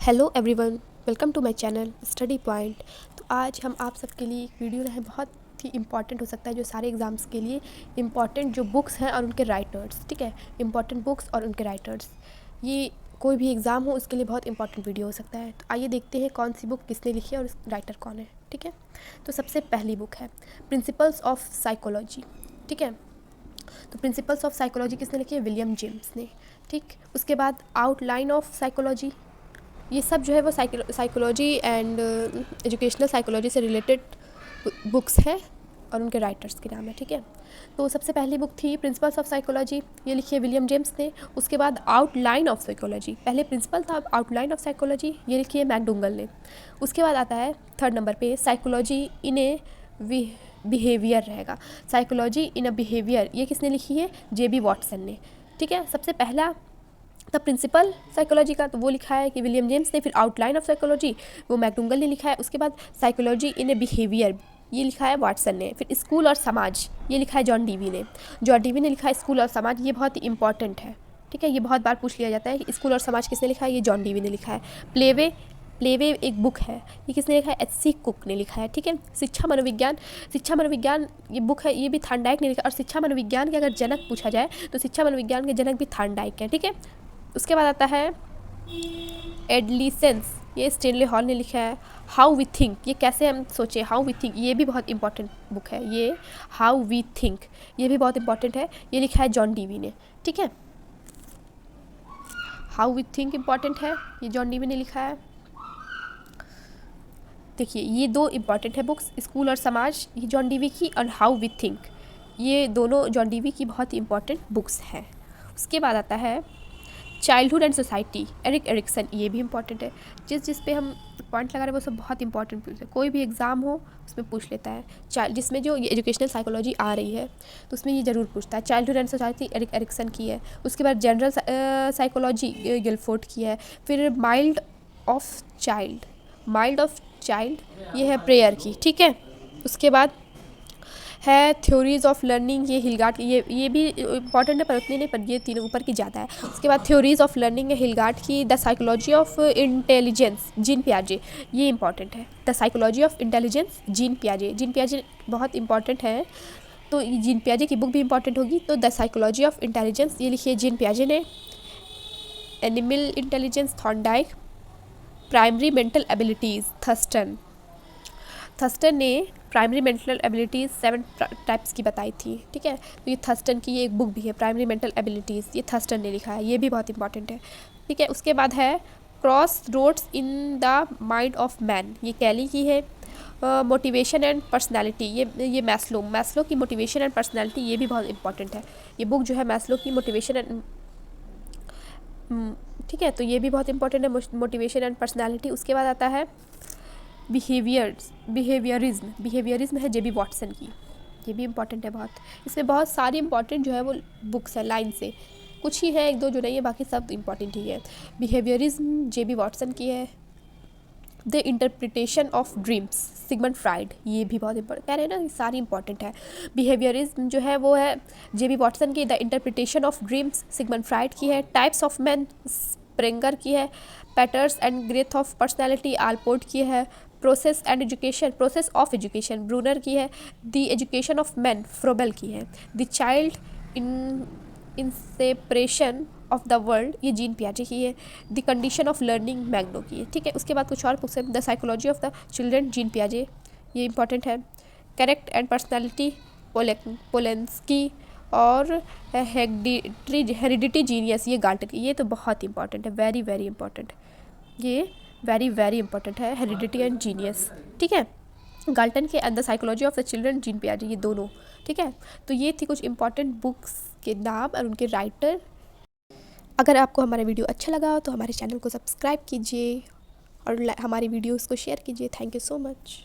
Hello everyone, welcome to my channel study point. तो आज हम आप सबके लिए एक वीडियो रहे बहुत ही इम्पॉर्टेंट हो सकता है जो सारे एग्ज़ाम्स के लिए इम्पॉर्टेंट जो बुक्स हैं और उनके राइटर्स। ठीक है, इम्पॉर्टेंट बुक्स और उनके राइटर्स, ये कोई भी एग्ज़ाम हो उसके लिए बहुत इंपॉर्टेंट वीडियो हो सकता है। तो आइए देखते हैं कौन सी बुक किसने लिखी है और राइटर कौन है। ठीक है, तो सबसे पहली बुक है प्रिंसिपल्स ऑफ साइकोलॉजी। ठीक है, तो प्रिंसिपल्स ऑफ साइकोलॉजी किसने लिखी है? विलियम जेम्स ने। ठीक, उसके बाद आउटलाइन ऑफ साइकोलॉजी, ये सब जो है वो साइकोलॉजी एंड एजुकेशनल साइकोलॉजी से रिलेटेड बुक्स हैं और उनके राइटर्स के नाम है। ठीक है, तो सबसे पहली बुक थी प्रिंसिपल्स ऑफ साइकोलॉजी, ये लिखी है विलियम जेम्स ने। उसके बाद आउटलाइन ऑफ साइकोलॉजी, पहले प्रिंसिपल था, अब आउटलाइन ऑफ साइकोलॉजी, ये लिखी है मैकडूगल ने। उसके बाद आता है थर्ड नंबर पे साइकोलॉजी इन ए बिहेवियर रहेगा, साइकोलॉजी इन अ बिहेवियर, ये किसने लिखी है? जे.बी. वॉटसन ने। ठीक है, सबसे पहला द प्रिंसिपल साइकोलॉजी का तो वो लिखा है कि विलियम जेम्स ने, फिर आउटलाइन ऑफ साइकोलॉजी वो मैकडूगल ने लिखा है। उसके बाद साइकोलॉजी इन ए बिहेवियर, ये लिखा है वाटसन ने। फिर स्कूल और समाज, ये लिखा है जॉन डीवी ने। जॉन डीवी ने लिखा है स्कूल और समाज, ये बहुत ही इंपॉर्टेंट है। ठीक है, ये बहुत बार पूछ लिया जाता है कि स्कूल और समाज किसने लिखा है? ये जॉन डीवी ने लिखा है। प्लेवे एक बुक है, ये किसने लिखा है? एच.सी. कुक ने लिखा है। ठीक है, शिक्षा मनोविज्ञान ये बुक है, ये भी थार्नडाइक ने लिखा। और शिक्षा मनोविज्ञान के अगर जनक पूछा जाए तो शिक्षा मनोविज्ञान के जनक भी थार्नडाइक हैं। ठीक है, उसके बाद आता है एडलिसेंस, ये स्टेनले हॉल ने लिखा है। हाउ वी थिंक, ये कैसे हम सोचें, हाउ वी थिंक, ये भी बहुत इंपॉर्टेंट बुक है। ये हाउ वी थिंक, ये भी बहुत इंपॉर्टेंट है, ये लिखा है जॉन डीवी ने। ठीक है, हाउ वी थिंक इंपॉर्टेंट है, ये जॉन डीवी ने लिखा है। देखिए, ये दो इंपॉर्टेंट है बुक्स, स्कूल और समाज ये जॉन डीवी की, और हाउ वी थिंक, ये दोनों जॉन डीवी की बहुत ही इंपॉर्टेंट बुक्स हैं। उसके बाद आता है childhood and society, Erik Erikson, ये भी इंपॉर्टेंट है। जिस पे हम पॉइंट लगा रहे हैं वो सब बहुत इंपॉर्टेंट पूछ है, कोई भी एग्ज़ाम हो उसमें पूछ लेता है। जिसमें जो ये एजुकेशनल साइकोलॉजी आ रही है तो उसमें ये ज़रूर पूछता है। Childhood and society Erik Erikson की है। उसके बाद जनरल साइकोलॉजी गिलफोर्ड की है। फिर माइल्ड ऑफ चाइल्ड ये है प्रेयर की। ठीक है, उसके बाद है थ्योरीज ऑफ लर्निंग, ये हिलगार्ड की, ये भी इंपॉर्टेंट है पर उतनी नहीं, पर ये तीनों ऊपर की ज़्यादा है। उसके बाद थ्योरीज ऑफ लर्निंग है हिलगार्ड की। The psychology of intelligence, Jean पियाजे, ये इंपॉर्टेंट है। The psychology of intelligence, Jean पियाजे बहुत इंपॉर्टेंट है, तो जीन पियाजे की बुक भी इंपॉर्टेंट होगी। तो द साइकोलॉजी ऑफ इंटेलिजेंस ये लिखी है जीन पियाजे ने। Animal intelligence Thorndike. Primary mental abilities Thurston ने प्राइमरी मेंटल एबिलिटीज़ 7 टाइप्स की बताई थी। ठीक है, तो ये थर्स्टन की ये एक बुक भी है, प्राइमरी मेंटल एबिलिटीज़, ये थर्स्टन ने लिखा है, ये भी बहुत इंपॉर्टेंट है। ठीक है, उसके बाद है cross roads in the mind of man, ये कैली की है। मोटिवेशन एंड पर्सनैलिटी, ये मैस्लो की मोटिवेशन एंड पर्सनैलिटी, ये भी बहुत इंपॉर्टेंट है। ये बुक जो है मैस्लो की मोटिवेशन एंड, ठीक है, तो ये भी बहुत इंपॉर्टेंट है, मोटिवेशन एंड पर्सनैलिटी। उसके बाद आता है बिहेवियरिज्म है जे.बी. वॉटसन की, ये भी इंपॉर्टेंट है बहुत। इसमें बहुत सारी इंपॉर्टेंट जो है वो बुक्स है, लाइन से कुछ ही है, एक दो जो नहीं है, बाकी सब इंपॉर्टेंट ही है। Behaviourism JB. वॉटसन की है। The interpretation of dreams, Sigmund Freud, ये भी बहुत इंपॉर्टेंट, कह रहे हैं ना, ये सारी इंपॉर्टेंट है। बिहेवियरिज्म जो है वो है जे.बी. वॉटसन की। The interpretation of dreams Sigmund Freud की है। टाइप्स ऑफ मैन स्प्रेंगर की है। Patterns and ग्रेथ of personality Allport की है। प्रोसेस ऑफ एजुकेशन ब्रूनर की है। The education of man Froebel की है। The child in separation of the world, ये जीन पियाजे की है। द कंडीशन ऑफ लर्निंग मैग्नो की है। ठीक है, उसके बाद कुछ और बुक्स है। The psychology of the children, Jean पियाजे, ये इंपॉर्टेंट है। कैरेक्टर एंड पर्सनैलिटी पोलेंस्की, और हेरिडिटी जीनियस, ये गाल्टन की, ये तो बहुत इंपॉर्टेंट है, वेरी वेरी इंपॉर्टेंट, ये वेरी वेरी इंपॉर्टेंट है, हेरिडिटी एंड जीनियस। ठीक है, गाल्टन के and the psychology of the children, Jean पियाजे, ये दोनों। ठीक है, तो ये थी कुछ इंपॉर्टेंट बुक्स के नाम और उनके राइटर। अगर आपको हमारा वीडियो अच्छा लगा हो तो हमारे चैनल को सब्सक्राइब कीजिए और हमारी वीडियोस को शेयर कीजिए। Thank you so much.